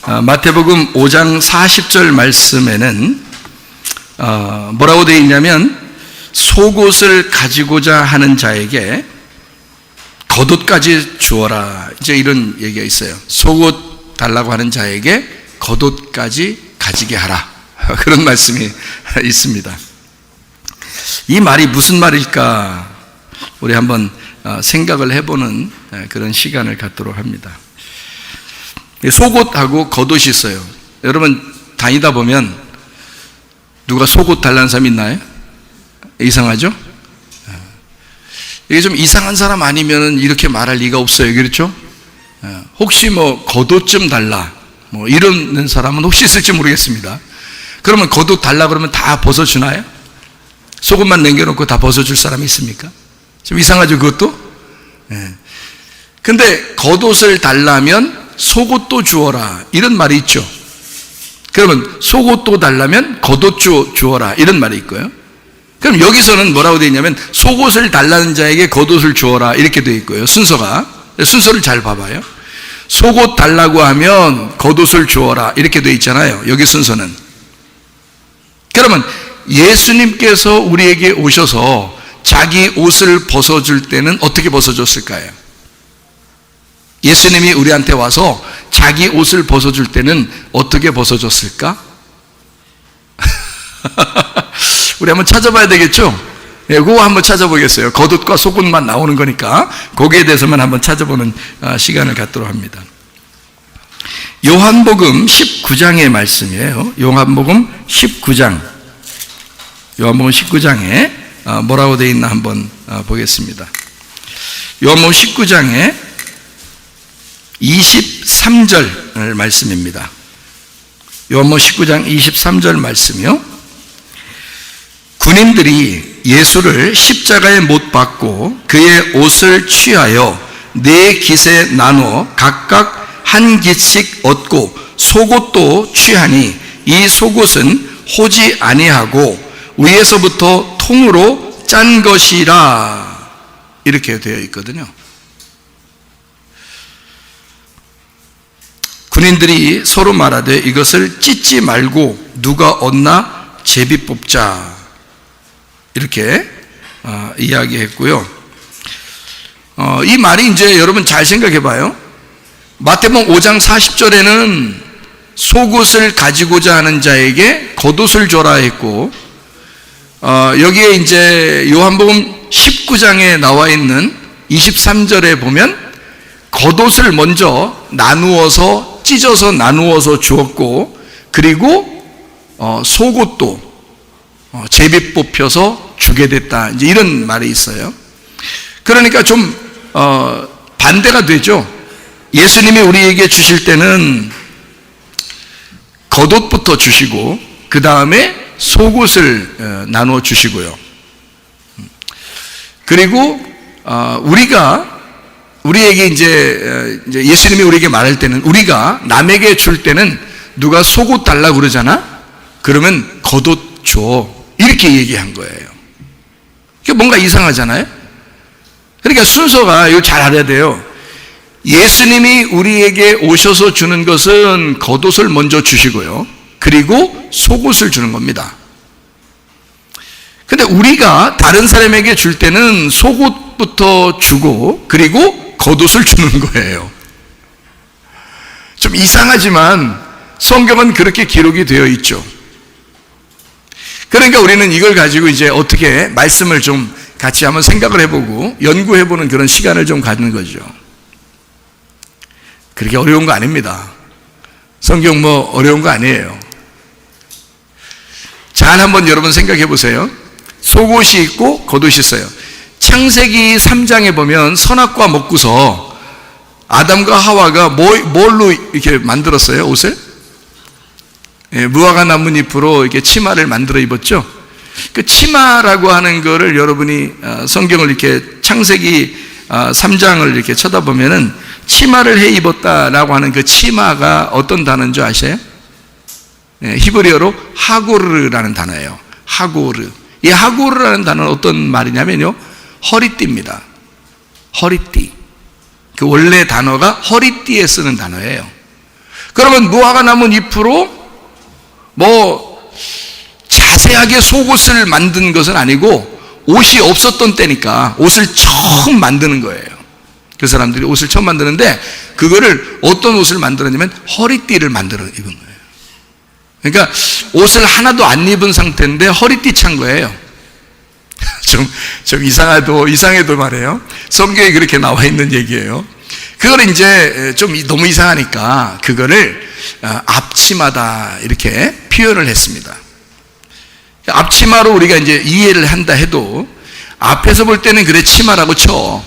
마태복음 5장 40절 말씀에는 뭐라고 되어 있냐면 속옷을 가지고자 하는 자에게 겉옷까지 주어라, 이제 이런 얘기가 있어요. 속옷 달라고 하는 자에게 겉옷까지 가지게 하라, 그런 말씀이 있습니다. 이 말이 무슨 말일까 우리 한번 생각을 해보는 그런 시간을 갖도록 합니다. 속옷하고 겉옷이 있어요. 여러분 다니다 보면 누가 속옷 달라는 사람 있나요? 이상하죠? 이게 좀 이상한 사람 아니면 이렇게 말할 리가 없어요. 그렇죠? 혹시 뭐 겉옷 좀 달라 뭐 이러는 사람은 혹시 있을지 모르겠습니다. 그러면 겉옷 달라 그러면 다 벗어주나요? 속옷만 남겨놓고 다 벗어줄 사람이 있습니까? 좀 이상하죠, 그것도? 근데 겉옷을 달라면 속옷도 주어라, 이런 말이 있죠. 그러면 속옷도 달라면 겉옷 주어라, 이런 말이 있고요. 그럼 여기서는 뭐라고 되어 있냐면 속옷을 달라는 자에게 겉옷을 주어라, 이렇게 되어 있고요. 순서를 잘 봐봐요. 속옷 달라고 하면 겉옷을 주어라, 이렇게 되어 있잖아요. 여기 순서는. 그러면 예수님께서 우리에게 오셔서 자기 옷을 벗어줄 때는 어떻게 벗어줬을까요? 예수님이 우리한테 와서 자기 옷을 벗어줄 때는 어떻게 벗어줬을까? 우리 한번 찾아봐야 되겠죠? 네, 그거 한번 찾아보겠어요. 겉옷과 속옷만 나오는 거니까 거기에 대해서만 한번 찾아보는 시간을 갖도록 합니다. 요한복음 19장의 말씀이에요. 요한복음 19장에 뭐라고 되어 있나 한번 보겠습니다. 요한복음 19장에 23절 말씀입니다. 요한복음 19장 23절 말씀이요. 군인들이 예수를 십자가에 못 박고 그의 옷을 취하여 네 깃에 나누어 각각 한 깃씩 얻고 속옷도 취하니 이 속옷은 호지 아니하고 위에서부터 통으로 짠 것이라, 이렇게 되어 있거든요. 군인들이 서로 말하되 이것을 찢지 말고 누가 얻나 제비 뽑자, 이렇게 이야기했고요. 이 말이 이제 여러분 잘 생각해 봐요. 마태복음 5장 40절에는 속옷을 가지고자 하는 자에게 겉옷을 줘라 했고, 여기에 이제 요한복음 19장에 나와 있는 23절에 보면 겉옷을 먼저 찢어서 나누어서 주었고, 그리고 속옷도 제비 뽑혀서 주게 됐다, 이제 이런 말이 있어요. 그러니까 좀 반대가 되죠. 예수님이 우리에게 주실 때는 겉옷부터 주시고 그 다음에 속옷을 나누어 주시고요. 그리고 우리에게 이제 예수님이 우리에게 말할 때는, 우리가 남에게 줄 때는 누가 속옷 달라고 그러잖아? 그러면 겉옷 줘, 이렇게 얘기한 거예요. 이게 뭔가 이상하잖아요? 그러니까 순서가 이거 잘 알아야 돼요. 예수님이 우리에게 오셔서 주는 것은 겉옷을 먼저 주시고요. 그리고 속옷을 주는 겁니다. 근데 우리가 다른 사람에게 줄 때는 속옷부터 주고 그리고 겉옷을 주는 거예요. 좀 이상하지만 성경은 그렇게 기록이 되어 있죠. 그러니까 우리는 이걸 가지고 이제 어떻게 말씀을 좀 같이 한번 생각을 해보고 연구해보는 그런 시간을 좀 갖는 거죠. 그렇게 어려운 거 아닙니다. 성경 뭐 어려운 거 아니에요. 잘 한번 여러분 생각해 보세요. 속옷이 있고 겉옷이 있어요. 창세기 3장에 보면 선악과 먹고서 아담과 하와가 뭘로 이렇게 만들었어요, 옷을? 무화과 나뭇잎으로 이렇게 치마를 만들어 입었죠. 그 치마라고 하는 거를 여러분이 성경을 이렇게 창세기 3장을 이렇게 쳐다보면은 치마를 해 입었다라고 하는 그 치마가 어떤 단어인 줄 아세요? 히브리어로 하고르라는 단어예요. 하고르. 이 하고르라는 단어는 어떤 말이냐면요, 허리띠입니다. 허리띠. 그 원래 단어가 허리띠에 쓰는 단어예요. 그러면 무화과 나무 잎으로 뭐 자세하게 속옷을 만든 것은 아니고 옷이 없었던 때니까 옷을 처음 만드는 거예요. 그 사람들이 옷을 처음 만드는데 그거를 어떤 옷을 만들었냐면 허리띠를 만들어 입은 거예요. 그러니까 옷을 하나도 안 입은 상태인데 허리띠 찬 거예요. 좀 이상해도 말이에요. 성경에 그렇게 나와 있는 얘기예요. 그걸 이제 좀 너무 이상하니까 그거를 앞치마다 이렇게 표현을 했습니다. 앞치마로 우리가 이제 이해를 한다 해도 앞에서 볼 때는 그래 치마라고 쳐.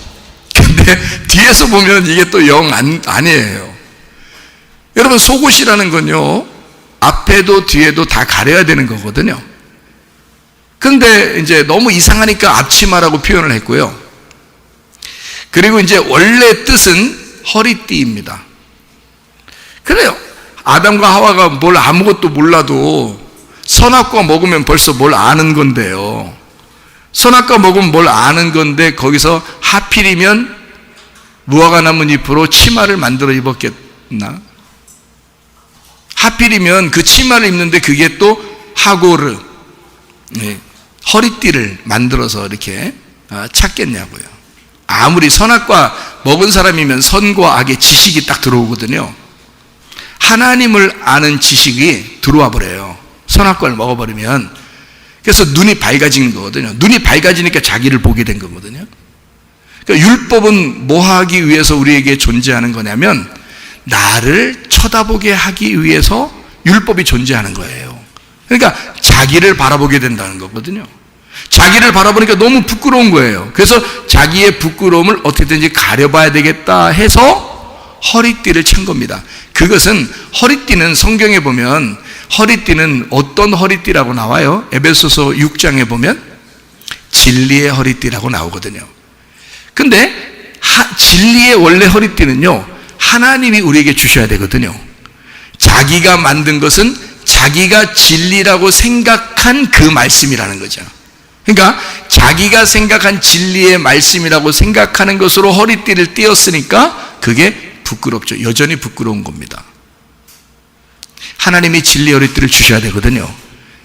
근데 뒤에서 보면 이게 또 영 아니에요. 여러분 속옷이라는 건요 앞에도 뒤에도 다 가려야 되는 거거든요. 그런데 이제 너무 이상하니까 앞치마라고 표현을 했고요. 그리고 이제 원래 뜻은 허리띠입니다. 그래요. 아담과 하와가 뭘 아무것도 몰라도 선악과 먹으면 벌써 뭘 아는 건데요. 선악과 먹으면 뭘 아는 건데 거기서 하필이면 무화과 나무 잎으로 치마를 만들어 입었겠나? 하필이면 그 치마를 입는데 그게 또 하고르, 허리띠를 만들어서 이렇게 찾겠냐고요. 아무리 선악과 먹은 사람이면 선과 악의 지식이 딱 들어오거든요. 하나님을 아는 지식이 들어와 버려요. 선악과를 먹어버리면. 그래서 눈이 밝아지는 거거든요. 눈이 밝아지니까 자기를 보게 된 거거든요. 그러니까 율법은 뭐 하기 위해서 우리에게 존재하는 거냐면 나를 쳐다보게 하기 위해서 율법이 존재하는 거예요. 그러니까 자기를 바라보게 된다는 거거든요. 자기를 바라보니까 너무 부끄러운 거예요. 그래서 자기의 부끄러움을 어떻게든지 가려봐야 되겠다 해서 허리띠를 찬 겁니다. 그것은 허리띠는 성경에 보면 허리띠는 어떤 허리띠라고 나와요? 에베소서 6장에 보면 진리의 허리띠라고 나오거든요. 근데 진리의 원래 허리띠는요 하나님이 우리에게 주셔야 되거든요. 자기가 만든 것은 자기가 진리라고 생각한 그 말씀이라는 거죠. 그러니까 자기가 생각한 진리의 말씀이라고 생각하는 것으로 허리띠를 띄었으니까 그게 부끄럽죠. 여전히 부끄러운 겁니다. 하나님이 진리의 허리띠를 주셔야 되거든요.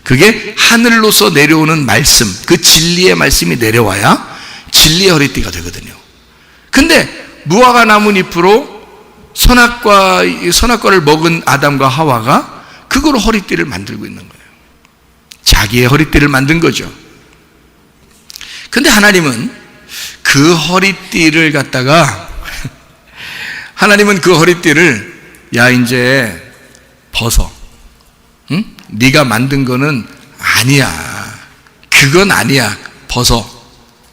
그게 하늘로서 내려오는 말씀, 그 진리의 말씀이 내려와야 진리의 허리띠가 되거든요. 근데 무화과 나뭇잎으로 선악과를 먹은 아담과 하와가 그걸로 허리띠를 만들고 있는 거예요. 자기의 허리띠를 만든 거죠. 근데 하나님은 그 허리띠를 갖다가 하나님은 그 허리띠를 야 이제 벗어. 응? 네가 만든 거는 아니야. 그건 아니야. 벗어.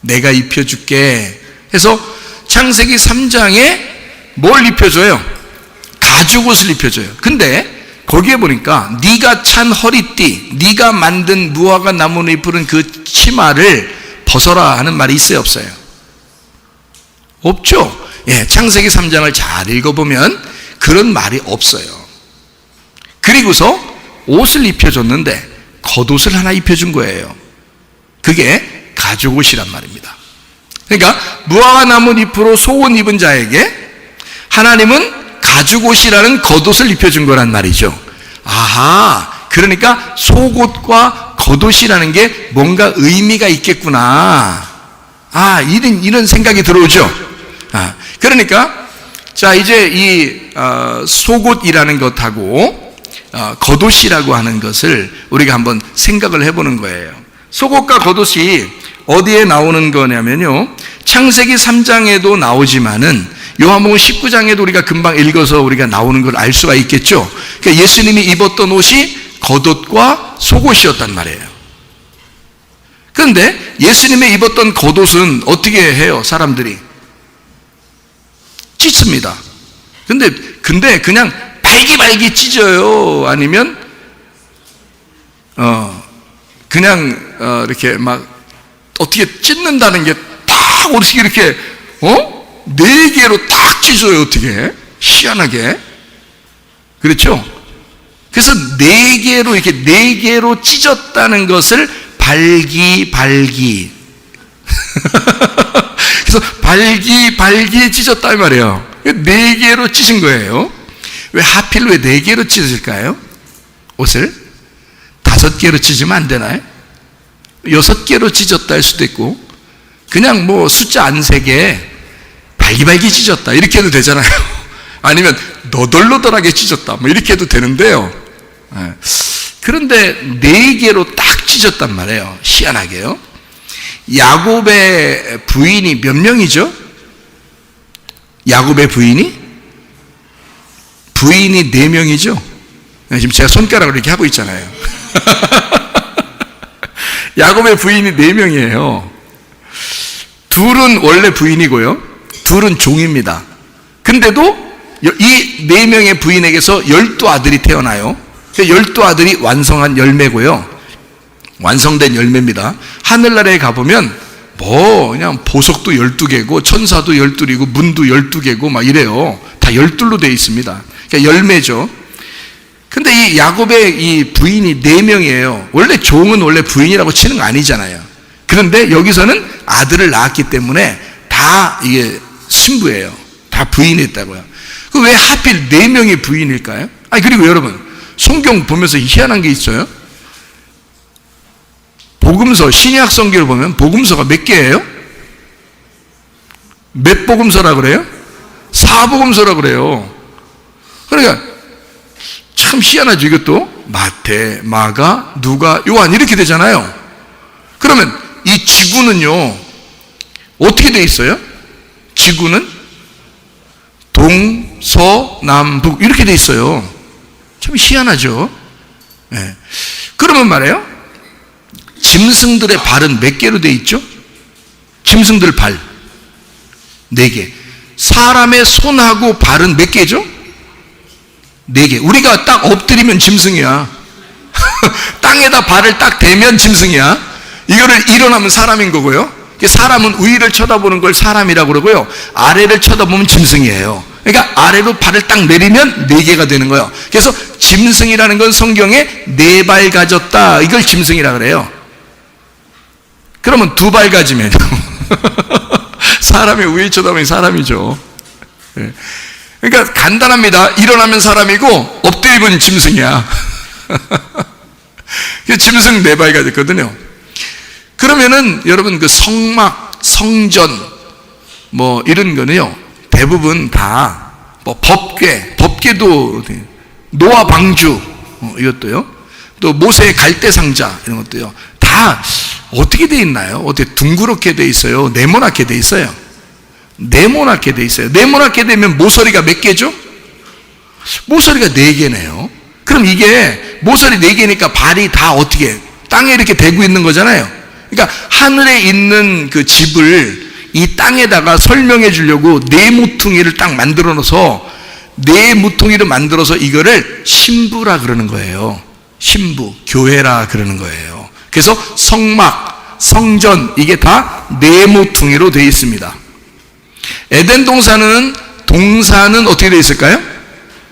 내가 입혀줄게. 해서 창세기 3장에 뭘 입혀줘요? 가죽옷을 입혀줘요. 근데 거기에 보니까 네가 찬 허리띠, 네가 만든 무화과 나무로 입은 그 치마를 벗어라 하는 말이 있어요, 없어요? 없죠. 예, 창세기 3장을 잘 읽어보면 그런 말이 없어요. 그리고서 옷을 입혀줬는데 겉옷을 하나 입혀준 거예요. 그게 가죽옷이란 말입니다. 그러니까 무화과 나무 잎으로 속옷 입은 자에게 하나님은 가죽옷이라는 겉옷을 입혀준 거란 말이죠. 아하, 그러니까 속옷과 겉옷이라는 게 뭔가 의미가 있겠구나. 아, 이런 생각이 들어오죠. 그러니까 자 이제 이 속옷이라는 것하고 겉옷이라고 하는 것을 우리가 한번 생각을 해보는 거예요. 속옷과 겉옷이 어디에 나오는 거냐면요, 창세기 3장에도 나오지만은 요한복음 19장에도 우리가 금방 읽어서 우리가 나오는 걸 알 수가 있겠죠. 그러니까 예수님이 입었던 옷이 겉옷과 속옷이었단 말이에요. 그런데 예수님이 입었던 겉옷은 어떻게 해요? 사람들이 찢습니다. 근데 그냥 발기발기 찢어요? 아니면 그냥 이렇게 막 어떻게 찢는다는 게 딱 어떻게 이렇게 4개로 딱 찢어요? 어떻게 희한하게, 그렇죠? 그래서 4개로 이렇게 4개로 찢었다는 것을 발기 그래서 발기 찢었다 이 말이에요. 4개로 찢은 거예요. 왜 하필 왜 4개로 찢어질까요? 옷을 5개로 찢으면 안 되나요? 6개로 찢었다 할 수도 있고, 그냥 뭐 숫자 안 세게 발기발기 찢었다 이렇게 해도 되잖아요. 아니면 너덜너덜하게 찢었다 뭐 이렇게 해도 되는데요. 그런데 4개로 딱 찢었단 말이에요. 희한하게요. 야곱의 부인이 몇 명이죠? 야곱의 부인이 4명이죠. 지금 제가 손가락으로 이렇게 하고 있잖아요. 야곱의 부인이 4명이에요. 둘은 원래 부인이고요, 둘은 종입니다. 근데도 이 4명의 부인에게서 12아들이 태어나요. 12아들이 완성한 열매고요, 완성된 열매입니다. 하늘나라에 가보면 뭐 그냥 보석도 12개고 천사도 12이고 문도 12개고 막 이래요. 다 12로 되어 있습니다. 그러니까 열매죠. 근데 이 야곱의 이 부인이 4명이에요. 원래 종은 원래 부인이라고 치는 거 아니잖아요. 그런데 여기서는 아들을 낳았기 때문에 다 이게 신부예요. 다 부인이 있다고요. 그 왜 하필 4명이 부인일까요? 아니, 그리고 여러분, 성경 보면서 희한한 게 있어요. 복음서, 신약 성경을 보면 복음서가 몇 개예요? 몇 복음서라 그래요? 4복음서라 그래요. 그러니까 참 희한하죠. 이것도 마태, 마가, 누가, 요한 이렇게 되잖아요. 그러면 이 지구는요 어떻게 돼 있어요? 지구는 동서남북 이렇게 돼 있어요. 참 희한하죠. 네. 그러면 말이에요, 짐승들의 발은 몇 개로 돼 있죠? 짐승들 발 4개. 사람의 손하고 발은 몇 개죠? 4개. 우리가 딱 엎드리면 짐승이야. 땅에다 발을 딱 대면 짐승이야. 이거를 일어나면 사람인 거고요. 사람은 위를 쳐다보는 걸 사람이라고 그러고요, 아래를 쳐다보면 짐승이에요. 그러니까 아래로 발을 딱 내리면 4개가 되는 거예요. 그래서 짐승이라는 건 성경에 4발 가졌다, 이걸 짐승이라 그래요. 그러면 2발 가지면 사람이 위에 쳐다보면 사람이죠. 그러니까 간단합니다. 일어나면 사람이고 엎드리면 짐승이야. 짐승 4발 가졌거든요. 그러면은 여러분 그 성막, 성전 뭐 이런 거는요 대부분 다 뭐 법궤도 노아 방주 이것도요, 또 모세의 갈대 상자 이런 것도요, 다 어떻게 돼 있나요? 어떻게 둥그렇게 돼 있어요? 네모나게 돼 있어요. 네모나게 돼 있어요. 네모나게 되면 모서리가 몇 개죠? 모서리가 4개네요. 그럼 이게 모서리 4개니까 발이 다 어떻게 땅에 이렇게 대고 있는 거잖아요. 그러니까 하늘에 있는 그 집을 이 땅에다가 설명해 주려고 4모퉁이를 딱 만들어 놓아서 4모퉁이를 만들어서 이거를 신부라 그러는 거예요. 신부, 교회라 그러는 거예요. 그래서 성막, 성전 이게 다 4모퉁이로 되어 있습니다. 에덴 동산은 어떻게 되어 있을까요?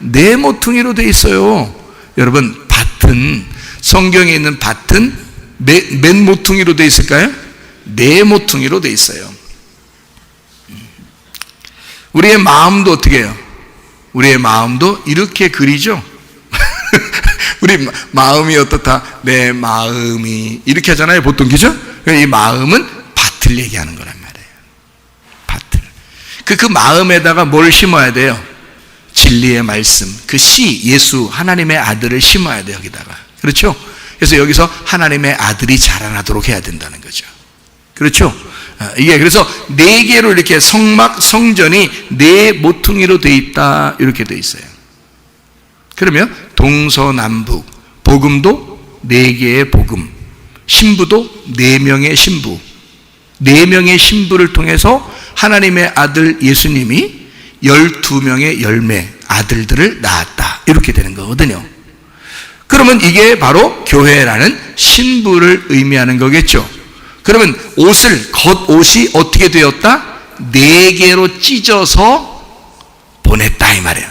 4모퉁이로 되어 있어요. 여러분, 밭은, 성경에 있는 밭은 몇 모퉁이로 되어 있을까요? 4모퉁이로 되어 있어요. 우리의 마음도 어떻게 해요? 우리의 마음도 이렇게 그리죠? 우리 마음이 어떻다? 내 마음이 이렇게 하잖아요, 보통. 그죠? 이 마음은 밭을 얘기하는 거란 말이에요. 밭을. 그 마음에다가 뭘 심어야 돼요? 진리의 말씀, 그 씨, 예수, 하나님의 아들을 심어야 돼요, 여기다가. 그렇죠? 그래서 여기서 하나님의 아들이 자라나도록 해야 된다는 거죠. 그렇죠? 이게 그래서 4개로 이렇게 성막, 성전이 4모퉁이로 돼 있다, 이렇게 돼 있어요. 그러면 동서남북, 복음도 4개의 복음, 신부도 4명의 신부, 4명의 신부를 통해서 하나님의 아들 예수님이 12명의 열매, 아들들을 낳았다, 이렇게 되는 거거든요. 그러면 이게 바로 교회라는 신부를 의미하는 거겠죠. 그러면 겉옷이 어떻게 되었다? 4개로 찢어서 보냈다, 이 말이에요.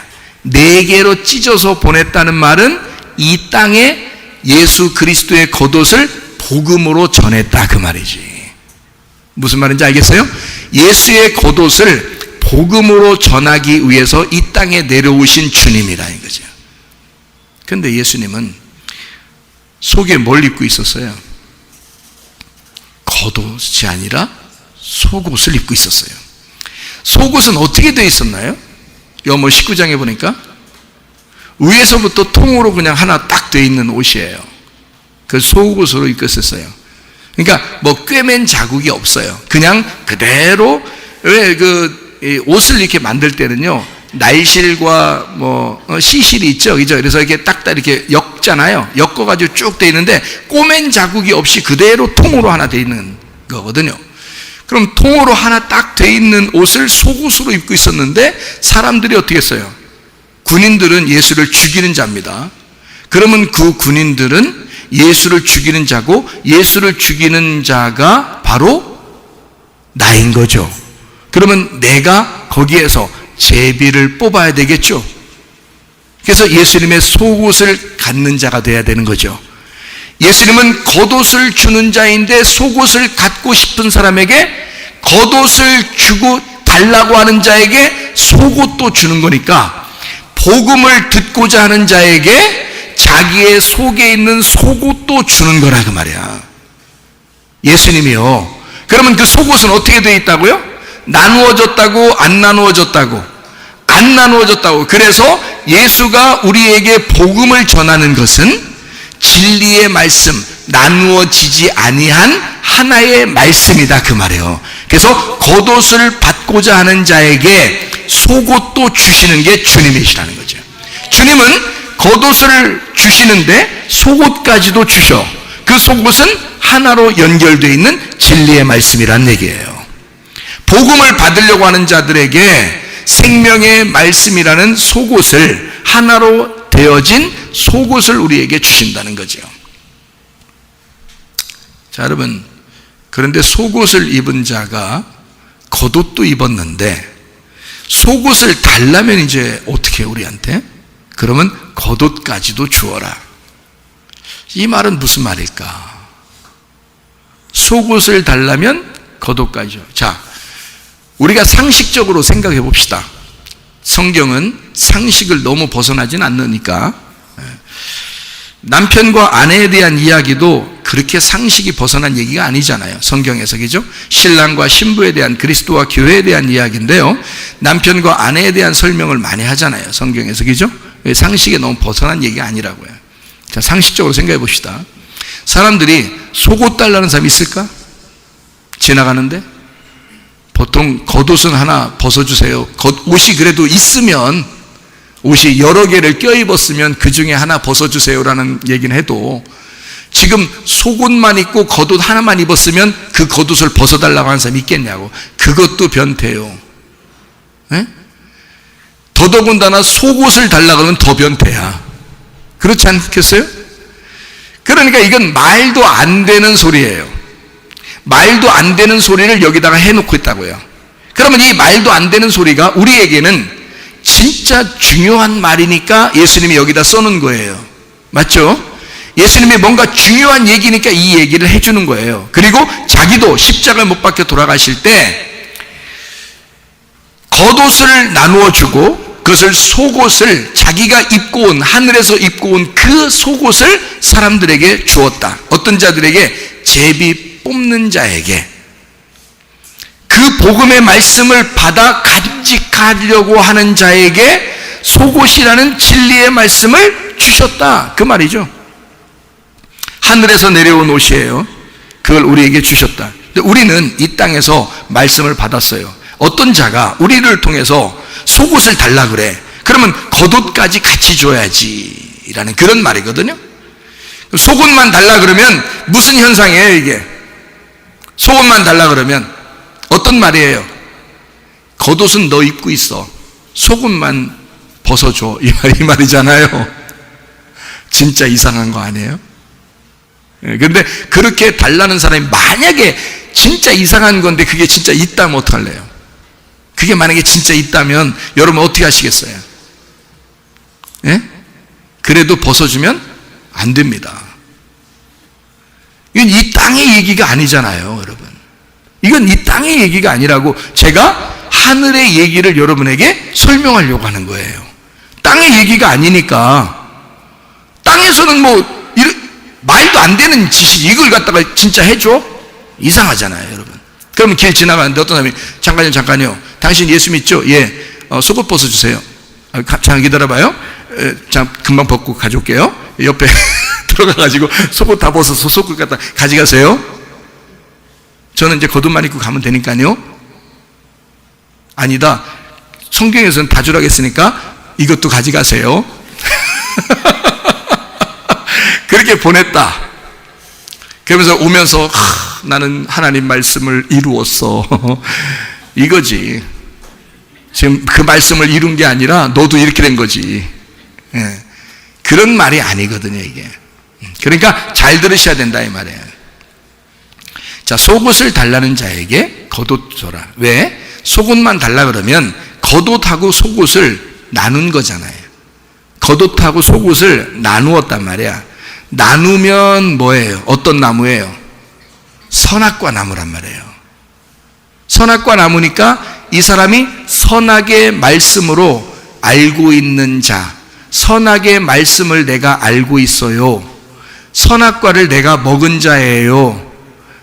4개로 찢어서 보냈다는 말은 이 땅에 예수 그리스도의 겉옷을 복음으로 전했다, 그 말이지. 무슨 말인지 알겠어요? 예수의 겉옷을 복음으로 전하기 위해서 이 땅에 내려오신 주님이라 이거죠. 그런데 예수님은 속에 뭘 입고 있었어요? 겉옷이 아니라 속옷을 입고 있었어요. 속옷은 어떻게 되어 있었나요? 요모 19장에 보니까 위에서부터 통으로 그냥 하나 딱 되어 있는 옷이에요. 그 속옷으로 입고 있었어요. 그러니까 뭐 꿰맨 자국이 없어요. 그냥 그대로. 왜 옷을 이렇게 만들 때는요, 날실과 시실이 있죠, 그죠? 그래서 이렇게 딱딱 이렇게 엮잖아요. 엮어가지고 쭉 돼 있는데 꼬맨 자국이 없이 그대로 통으로 하나 돼 있는 거거든요. 그럼 통으로 하나 딱 돼 있는 옷을 속옷으로 입고 있었는데 사람들이 어떻게 했어요? 군인들은 예수를 죽이는 자입니다. 그러면 그 군인들은 예수를 죽이는 자고, 예수를 죽이는 자가 바로 나인 거죠. 그러면 내가 거기에서 제비를 뽑아야 되겠죠. 그래서 예수님의 속옷을 갖는 자가 돼야 되는 거죠. 예수님은 겉옷을 주는 자인데 속옷을 갖고 싶은 사람에게 겉옷을 주고 달라고 하는 자에게 속옷도 주는 거니까, 복음을 듣고자 하는 자에게 자기의 속에 있는 속옷도 주는 거라 그 말이야. 예수님이요. 그러면 그 속옷은 어떻게 되어 있다고요? 나누어졌다고? 안 나누어졌다고? 안 나누어졌다고. 그래서 예수가 우리에게 복음을 전하는 것은 진리의 말씀, 나누어지지 아니한 하나의 말씀이다 그 말이에요. 그래서 겉옷을 받고자 하는 자에게 속옷도 주시는 게 주님이시라는 거죠. 주님은 겉옷을 주시는데 속옷까지도 주셔. 그 속옷은 하나로 연결되어 있는 진리의 말씀이란 얘기예요. 복음을 받으려고 하는 자들에게 생명의 말씀이라는 속옷을, 하나로 되어진 속옷을 우리에게 주신다는 거죠. 자, 여러분, 그런데 속옷을 입은 자가 겉옷도 입었는데 속옷을 달라면 이제 어떻게 해요, 우리한테? 그러면 겉옷까지도 주어라. 이 말은 무슨 말일까? 속옷을 달라면 겉옷까지요. 자, 우리가 상식적으로 생각해 봅시다. 성경은 상식을 너무 벗어나진 않으니까. 남편과 아내에 대한 이야기도 그렇게 상식이 벗어난 얘기가 아니잖아요, 성경에서. 그죠? 신랑과 신부에 대한, 그리스도와 교회에 대한 이야기인데요, 남편과 아내에 대한 설명을 많이 하잖아요, 성경에서. 그죠? 상식에 너무 벗어난 얘기가 아니라고요. 자, 상식적으로 생각해 봅시다. 사람들이 속옷 달라는 사람이 있을까? 지나가는데 보통 겉옷은 하나 벗어주세요. 옷이 그래도 있으면, 옷이 여러 개를 껴입었으면 그 중에 하나 벗어주세요라는 얘기는 해도, 지금 속옷만 입고 겉옷 하나만 입었으면 그 겉옷을 벗어달라고 하는 사람이 있겠냐고. 그것도 변태요. 에? 더더군다나 속옷을 달라고 하면 더 변태야. 그렇지 않겠어요? 그러니까 이건 말도 안 되는 소리예요. 말도 안 되는 소리를 여기다가 해놓고 있다고요. 그러면 이 말도 안 되는 소리가 우리에게는 진짜 중요한 말이니까 예수님이 여기다 써놓은 거예요. 맞죠? 예수님이 뭔가 중요한 얘기니까 이 얘기를 해주는 거예요. 그리고 자기도 십자가에 못 박혀 돌아가실 때 겉옷을 나누어 주고, 그것을 속옷을, 자기가 입고 온, 하늘에서 입고 온 그 속옷을 사람들에게 주었다. 어떤 자들에게? 제비 뽑는 자에게. 그 복음의 말씀을 받아 간직하려고 하는 자에게 속옷이라는 진리의 말씀을 주셨다, 그 말이죠. 하늘에서 내려온 옷이에요. 그걸 우리에게 주셨다. 근데 우리는 이 땅에서 말씀을 받았어요. 어떤 자가 우리를 통해서 속옷을 달라 그래. 그러면 겉옷까지 같이 줘야지 라는 그런 말이거든요. 속옷만 달라 그러면 무슨 현상이에요, 이게? 속옷만 달라 그러면 어떤 말이에요? 겉옷은 너 입고 있어, 속옷만 벗어줘, 이 말이잖아요. 진짜 이상한 거 아니에요? 그런데 그렇게 달라는 사람이 만약에 진짜 이상한 건데 그게 진짜 있다면 어떡할래요? 그게 만약에 진짜 있다면 여러분 어떻게 하시겠어요? 예? 그래도 벗어주면 안 됩니다. 이건 이 땅의 얘기가 아니잖아요, 여러분. 이건 이 땅의 얘기가 아니라고. 제가 하늘의 얘기를 여러분에게 설명하려고 하는 거예요. 땅의 얘기가 아니니까. 땅에서는 말도 안 되는 지식, 이걸 갖다가 진짜 해줘? 이상하잖아요, 여러분. 그러면 길 지나가는데 어떤 사람이, 잠깐요. 당신 예수 믿죠? 예. 속옷 벗어주세요. 잠깐 기다려봐요. 금방 벗고 가져올게요. 옆에 들어가가지고 속옷 다 벗어서 속옷 갖다 가져가세요. 저는 이제 겉옷만 입고 가면 되니까요. 아니다. 성경에서는 다 주라고 했으니까 이것도 가져가세요. 그렇게 보냈다. 그러면서 오면서 나는 하나님 말씀을 이루었어. 이거지. 지금 그 말씀을 이룬 게 아니라 너도 이렇게 된 거지. 예. 그런 말이 아니거든요, 이게. 그러니까 잘 들으셔야 된다 이 말이에요. 자, 속옷을 달라는 자에게 겉옷 줘라. 왜? 속옷만 달라 그러면 겉옷하고 속옷을 나눈 거잖아요. 겉옷하고 속옷을 나누었단 말이야. 나누면 뭐예요? 어떤 나무예요? 선악과 나무란 말이에요. 선악과 나무니까 이 사람이 선악의 말씀으로 알고 있는 자, 선악의 말씀을 내가 알고 있어요. 선악과를 내가 먹은 자예요.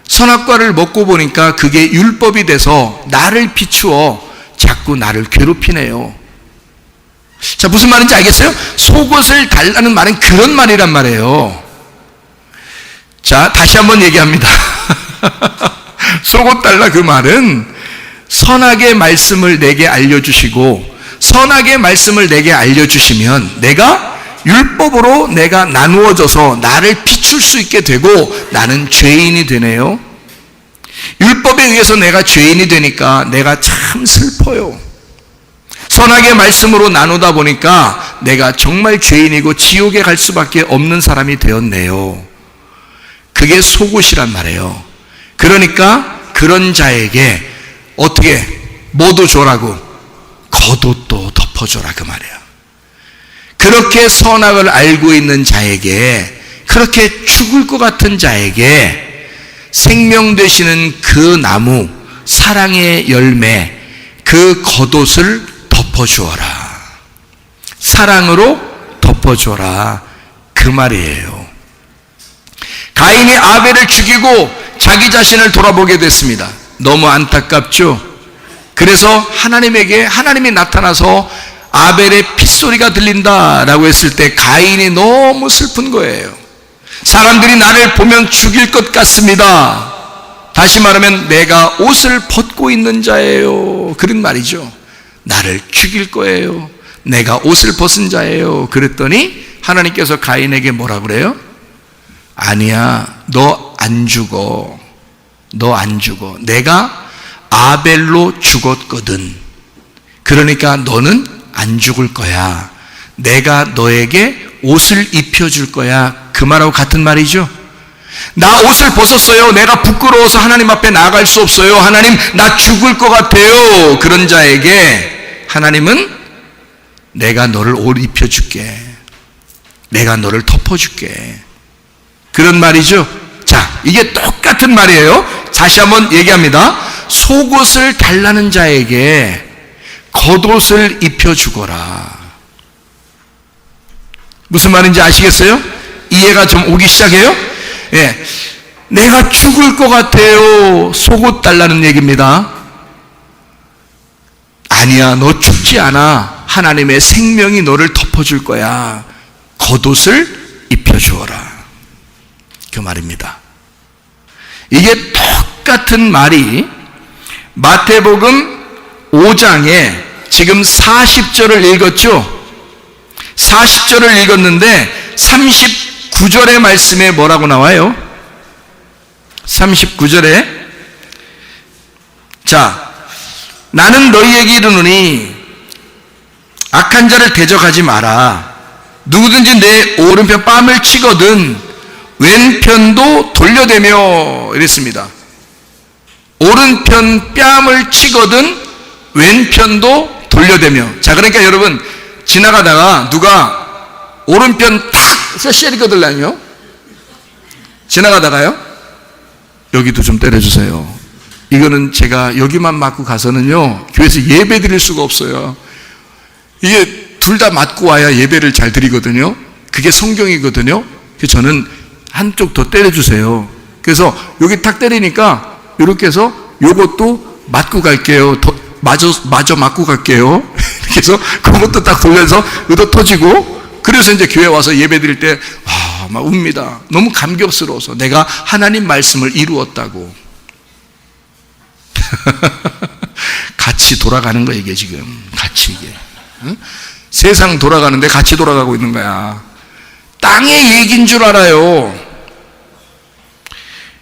선악과를 먹고 보니까 그게 율법이 돼서 나를 비추어 자꾸 나를 괴롭히네요. 자, 무슨 말인지 알겠어요? 속옷을 달라는 말은 그런 말이란 말이에요. 자, 다시 한번 얘기합니다. 속옷 달라 그 말은 선악의 말씀을 내게 알려주시고, 선악의 말씀을 내게 알려주시면 내가 율법으로 내가 나누어져서 나를 비출 수 있게 되고 나는 죄인이 되네요. 율법에 의해서 내가 죄인이 되니까 내가 참 슬퍼요. 선악의 말씀으로 나누다 보니까 내가 정말 죄인이고 지옥에 갈 수밖에 없는 사람이 되었네요. 그게 속옷이란 말이에요. 그러니까 그런 자에게 어떻게 뭐도 줘라고? 겉옷도 덮어줘라 그 말이에요. 그렇게 선악을 알고 있는 자에게, 그렇게 죽을 것 같은 자에게 생명 되시는 그 나무, 사랑의 열매, 그 겉옷을 덮어주어라. 사랑으로 덮어주어라 그 말이에요. 가인이 아벨을 죽이고 자기 자신을 돌아보게 됐습니다. 너무 안타깝죠? 그래서 하나님이 나타나서 아벨의 핏소리가 들린다라고 했을 때 가인이 너무 슬픈 거예요. 사람들이 나를 보면 죽일 것 같습니다. 다시 말하면 내가 옷을 벗고 있는 자예요. 그런 말이죠. 나를 죽일 거예요. 내가 옷을 벗은 자예요. 그랬더니 하나님께서 가인에게 뭐라 그래요? 아니야, 너 안 죽어. 너 안 죽어. 내가 아벨로 죽었거든. 그러니까 너는 안 죽을 거야. 내가 너에게 옷을 입혀줄 거야. 그 말하고 같은 말이죠. 나 옷을 벗었어요. 내가 부끄러워서 하나님 앞에 나아갈 수 없어요. 하나님, 나 죽을 것 같아요. 그런 자에게 하나님은 내가 너를 옷 입혀줄게. 내가 너를 덮어줄게. 그런 말이죠. 자, 이게 똑같은 말이에요. 다시 한번 얘기합니다. 속옷을 달라는 자에게 겉옷을 입혀주거라. 무슨 말인지 아시겠어요? 이해가 좀 오기 시작해요? 예. 내가 죽을 것 같아요. 속옷 달라는 얘기입니다. 아니야, 너 죽지 않아. 하나님의 생명이 너를 덮어줄 거야. 겉옷을 입혀주어라. 그 말입니다. 이게 똑같은 말이 마태복음 5장에 지금 40절을 읽었죠? 40절을 읽었는데 39절의 말씀에 뭐라고 나와요? 39절에 자, 나는 너희에게 이르노니 악한 자를 대적하지 마라. 누구든지 내 오른편 뺨을 치거든 왼편도 돌려대며 이랬습니다. 오른편 뺨을 치거든 왼편도 돌려대며. 자, 그러니까 여러분 지나가다가 누가 오른편 탁 쇠시거들라뇨. 지나가다가요, 여기도 좀 때려주세요. 이거는 제가 여기만 맞고 가서는요, 교회에서 예배 드릴 수가 없어요. 이게 둘 다 맞고 와야 예배를 잘 드리거든요. 그게 성경이거든요. 그래서 저는 한쪽 더 때려주세요. 그래서 여기 탁 때리니까 이렇게 해서 요것도 맞고 갈게요. 마저 맞고 갈게요. 이렇게 해서 그것도 딱 돌려서 의도 터지고, 그래서 이제 교회 와서 예배 드릴 때, 막 웁니다. 너무 감격스러워서 내가 하나님 말씀을 이루었다고. 같이 돌아가는 거야, 이게 지금. 같이 이게. 응? 세상 돌아가는데 같이 돌아가고 있는 거야. 땅의 얘기인 줄 알아요.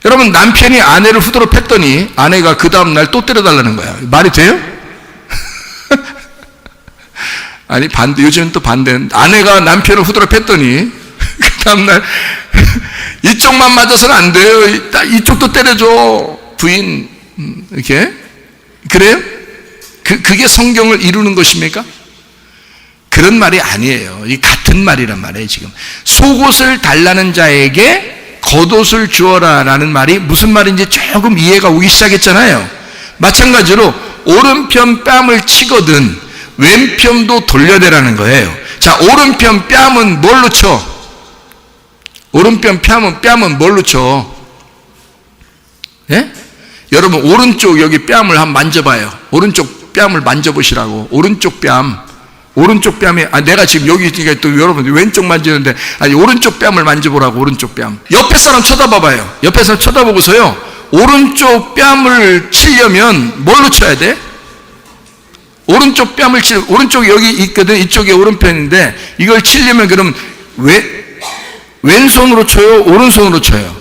여러분, 남편이 아내를 후드로 팼더니 아내가 그 다음날 또 때려달라는 거야. 말이 돼요? 아니, 반대, 요즘은 또 반대는, 아내가 남편을 후드로 팼더니 그 다음날 이쪽만 맞아서는 안 돼요. 이쪽도 때려줘. 부인. 이렇게. 그래요? 그게 성경을 이루는 것입니까? 그런 말이 아니에요. 이 같은 말이란 말이에요, 지금. 속옷을 달라는 자에게 겉옷을 주어라 라는 말이 무슨 말인지 조금 이해가 오기 시작했잖아요. 마찬가지로 오른편 뺨을 치거든 왼편도 돌려대라는 거예요. 자, 오른편 뺨은 뭘로 쳐? 오른편 뺨은 뭘로 쳐? 예? 여러분, 오른쪽 여기 뺨을 한번 만져봐요. 오른쪽 뺨을 만져보시라고. 오른쪽 뺨에, 내가 지금 여기 있으니까 또 여러분 왼쪽 만지는데, 오른쪽 뺨을 만져보라고, 오른쪽 뺨. 옆에 사람 쳐다봐봐요. 옆에 사람 쳐다보고서요, 오른쪽 뺨을 치려면 뭘로 쳐야 돼? 오른쪽 뺨을 오른쪽 여기 있거든. 이쪽이 오른편인데, 이걸 치려면 그럼 왼손으로 쳐요? 오른손으로 쳐요?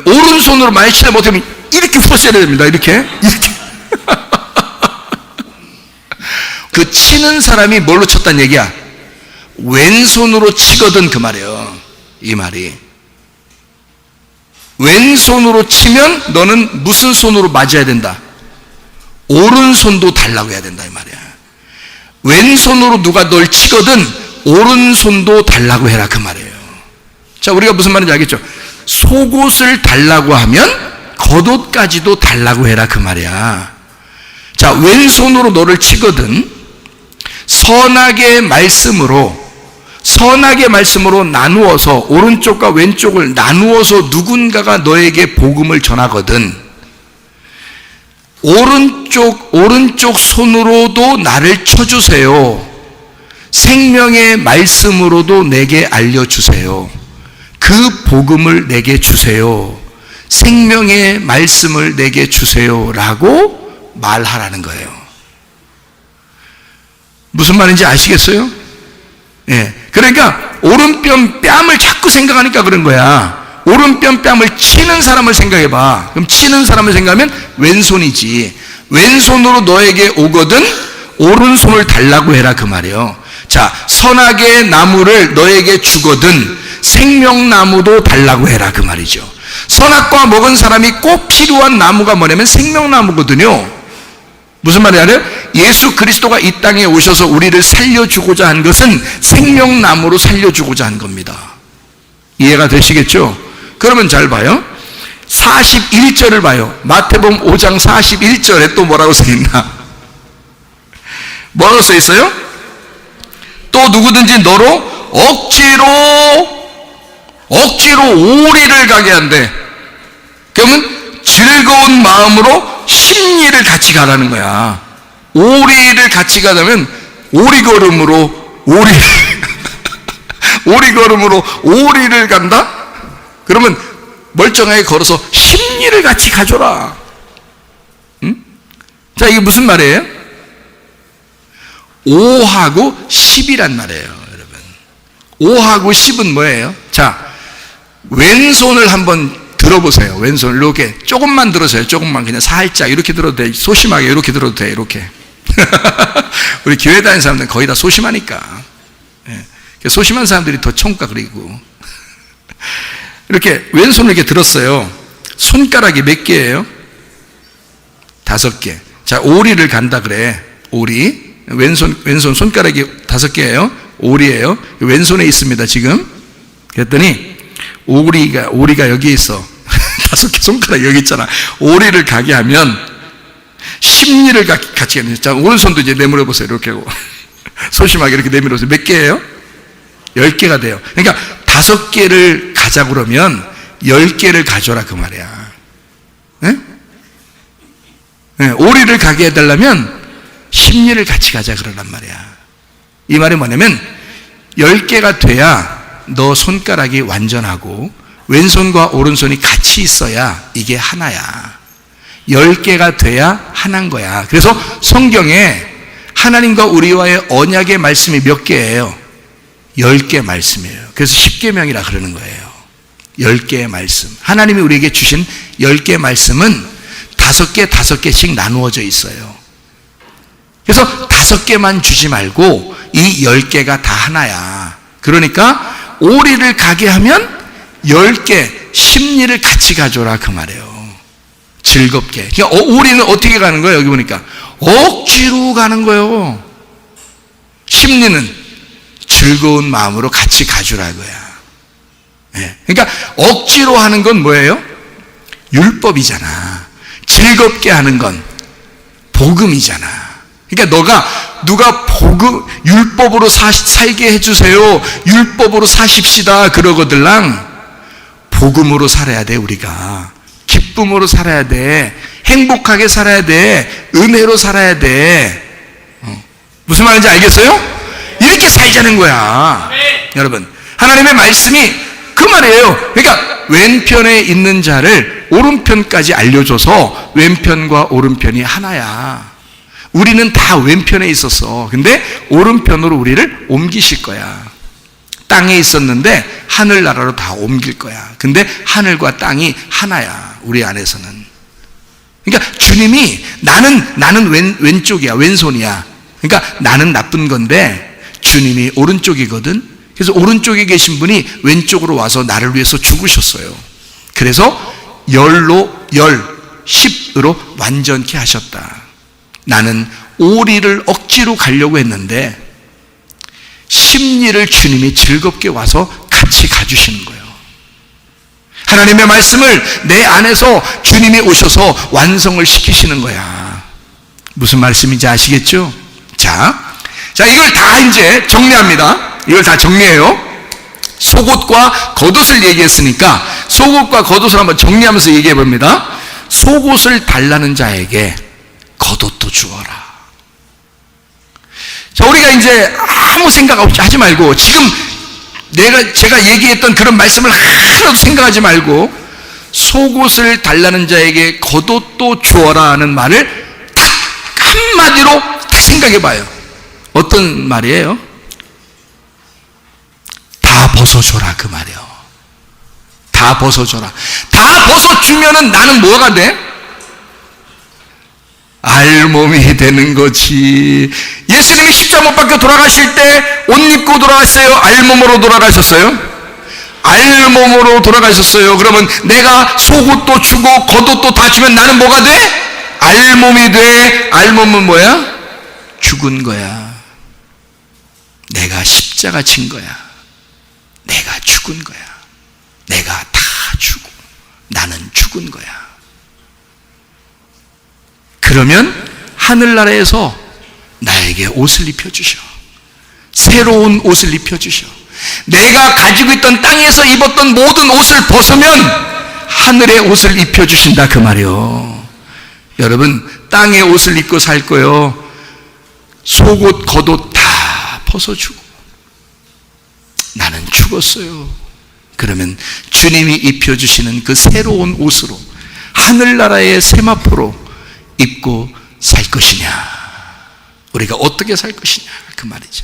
오른손으로 많이 치다 못하면 이렇게 풀어줘야 됩니다. 이렇게. 그 치는 사람이 뭘로 쳤단 얘기야? 왼손으로 치거든, 그 말이에요. 이 말이. 왼손으로 치면 너는 무슨 손으로 맞아야 된다? 오른손도 달라고 해야 된다, 이 말이야. 왼손으로 누가 널 치거든 오른손도 달라고 해라, 그 말이에요. 자, 우리가 무슨 말인지 알겠죠? 속옷을 달라고 하면 겉옷까지도 달라고 해라, 그 말이야. 자, 왼손으로 너를 치거든 선하게 말씀으로 나누어서, 오른쪽과 왼쪽을 나누어서 누군가가 너에게 복음을 전하거든 오른쪽 손으로도 나를 쳐주세요. 생명의 말씀으로도 내게 알려주세요. 그 복음을 내게 주세요. 생명의 말씀을 내게 주세요 라고 말하라는 거예요. 무슨 말인지 아시겠어요? 예. 그러니까 오른편 뺨을 자꾸 생각하니까 그런 거야. 오른편 뺨을 치는 사람을 생각해봐. 그럼 치는 사람을 생각하면 왼손이지. 왼손으로 너에게 오거든 오른손을 달라고 해라, 그 말이에요. 자, 선하게 나무를 너에게 주거든 생명나무도 달라고 해라, 그 말이죠. 선악과 먹은 사람이 꼭 필요한 나무가 뭐냐면 생명나무거든요. 무슨 말이 알아요? 예수 그리스도가 이 땅에 오셔서 우리를 살려주고자 한 것은 생명나무로 살려주고자 한 겁니다. 이해가 되시겠죠? 그러면 잘 봐요. 41절을 봐요. 마태복음 5장 41절에 또 뭐라고 써있나? 뭐라고 써있어요? 또 누구든지 너로 억지로 오리를 가게 한대. 그러면 즐거운 마음으로 심리를 같이 가라는 거야. 오리를 같이 가자면 오리걸음으로 오리를 간다? 그러면 멀쩡하게 걸어서 심리를 같이 가줘라. 응? 자, 이게 무슨 말이에요? 5하고 10이란 말이에요, 여러분. 5하고 10은 뭐예요? 자, 왼손을 한번 들어보세요. 왼손 이렇게 조금만 들으세요. 조금만, 그냥 살짝 이렇게 들어도 돼. 소심하게 이렇게 들어도 돼. 이렇게. 우리 교회 다니는 사람들은 거의 다 소심하니까. 예. 소심한 사람들이 더 청가 그리고. 이렇게 왼손을 이렇게 들었어요. 손가락이 몇 개예요? 5개. 자, 오리를 간다 그래. 오리. 왼손 손가락이 5개예요. 오리예요. 왼손에 있습니다, 지금. 그랬더니 오리가 여기 있어. 5개 손가락 여기 있잖아. 오리를 가게 하면 십리를 같이 하는. 자, 오른손도 이제 내밀어 보세요. 이렇게 하고 소심하게 이렇게 내밀어 보세요. 몇 개예요? 10개가 돼요. 그러니까 5개를 가자 그러면 10개를 가져라 그 말이야. 네? 네, 오리를 가게 해달라면 십리를 같이 가자 그러란 말이야. 이 말이 뭐냐면 10개가 돼야 너 손가락이 완전하고 왼손과 오른손이 같이 있어야 이게 하나야. 10개가 돼야 하나인 거야. 그래서 성경에 하나님과 우리와의 언약의 말씀이 몇 개예요? 10개 말씀이에요. 그래서 십계명이라 그러는 거예요. 10개의 말씀. 하나님이 우리에게 주신 10개 말씀은 5개씩 나누어져 있어요. 그래서 5개만 주지 말고 이 10개가 다 하나야. 그러니까 오리를 가게 하면 10개, 십리를 같이 가져라 그 말이에요. 즐겁게. 그러니까 오리는 어떻게 가는 거예요? 여기 보니까 억지로 가는 거예요. 십리는 즐거운 마음으로 같이 가주라 거야. 네. 그러니까 억지로 하는 건 뭐예요? 율법이잖아. 즐겁게 하는 건 복음이잖아. 그러니까 누가 율법으로 살게 해주세요. 율법으로 사십시다 그러거들랑 복음으로 살아야 돼. 우리가 기쁨으로 살아야 돼. 행복하게 살아야 돼. 은혜로 살아야 돼. 무슨 말인지 알겠어요? 이렇게 살자는 거야. 여러분, 하나님의 말씀이 그 말이에요. 그러니까 왼편에 있는 자를 오른편까지 알려줘서 왼편과 오른편이 하나야. 우리는 다 왼편에 있었어. 근데 오른편으로 우리를 옮기실 거야. 땅에 있었는데 하늘나라로 다 옮길 거야. 근데 하늘과 땅이 하나야. 우리 안에서는. 그러니까 주님이 나는 왼쪽이야. 왼손이야. 그러니까 나는 나쁜 건데 주님이 오른쪽이거든. 그래서 오른쪽에 계신 분이 왼쪽으로 와서 나를 위해서 죽으셨어요. 그래서 10으로 완전케 하셨다. 나는 오리를 억지로 가려고 했는데 십리를 주님이 즐겁게 와서 같이 가주시는 거예요. 하나님의 말씀을 내 안에서 주님이 오셔서 완성을 시키시는 거야. 무슨 말씀인지 아시겠죠? 자, 이걸 다 이제 정리합니다. 이걸 다 정리해요. 속옷과 겉옷을 얘기했으니까 속옷과 겉옷을 한번 정리하면서 얘기해 봅니다. 속옷을 달라는 자에게 겉옷도 주어라. 자, 우리가 이제 아무 생각 없이 하지 말고 지금 제가 얘기했던 그런 말씀을 하나도 생각하지 말고 속옷을 달라는 자에게 겉옷도 주어라 하는 말을 딱 한마디로 딱 생각해 봐요. 어떤 말이에요? 다 벗어줘라 그 말이에요. 다 벗어줘라. 다 벗어주면은 나는 뭐가 돼? 알몸이 되는 거지. 예수님이 십자가 못 박혀 돌아가실 때 옷 입고 돌아갔어요? 알몸으로 돌아가셨어요? 알몸으로 돌아가셨어요. 그러면 내가 속옷도 주고 겉옷도 다 주면 나는 뭐가 돼? 알몸이 돼. 알몸은 뭐야? 죽은 거야. 내가 십자가 진 거야. 내가 죽은 거야. 내가 다 주고 나는 죽은 거야. 그러면 하늘나라에서 나에게 옷을 입혀주셔. 새로운 옷을 입혀주셔. 내가 가지고 있던 땅에서 입었던 모든 옷을 벗으면 하늘의 옷을 입혀주신다 그 말이요. 여러분, 땅의 옷을 입고 살 거요. 속옷 겉옷 다 벗어주고 나는 죽었어요. 그러면 주님이 입혀주시는 그 새로운 옷으로 하늘나라의 세마포로 입고 살 것이냐, 우리가 어떻게 살 것이냐 그 말이죠.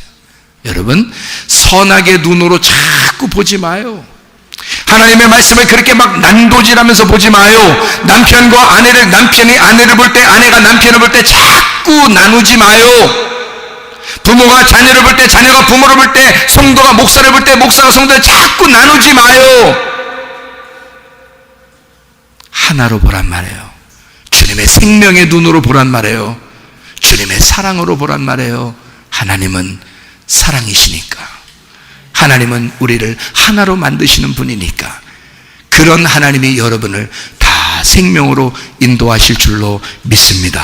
여러분, 선하게 눈으로 자꾸 보지 마요. 하나님의 말씀을 그렇게 막 난도질하면서 보지 마요. 남편이 아내를 볼 때, 아내가 남편을 볼 때 자꾸 나누지 마요. 부모가 자녀를 볼 때, 자녀가 부모를 볼 때, 성도가 목사를 볼 때, 목사가 성도를 자꾸 나누지 마요. 하나로 보란 말이에요. 주님의 생명의 눈으로 보란 말이에요. 주님의 사랑으로 보란 말이에요. 하나님은 사랑이시니까, 하나님은 우리를 하나로 만드시는 분이니까 그 그런 하나님이 여러분을 다 생명으로 인도하실 줄로 믿습니다.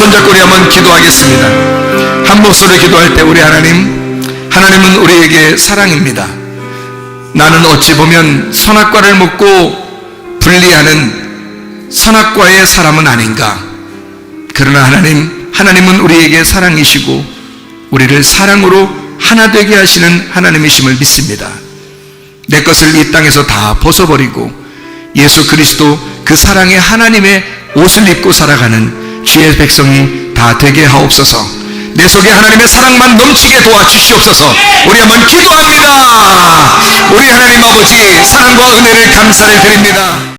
손잡고 우리 한번 기도하겠습니다. 한 목소리로 기도할 때 우리 하나님은 우리에게 사랑입니다. 나는 어찌 보면 선악과를 먹고 분리하는 선악과의 사람은 아닌가. 그러나 하나님은 우리에게 사랑이시고 우리를 사랑으로 하나 되게 하시는 하나님이심을 믿습니다. 내 것을 이 땅에서 다 벗어버리고 예수 그리스도 그 사랑의 하나님의 옷을 입고 살아가는 주의 백성이 다 되게 하옵소서. 내 속에 하나님의 사랑만 넘치게 도와주시옵소서. 우리 한번 기도합니다. 우리 하나님 아버지, 사랑과 은혜를 감사를 드립니다.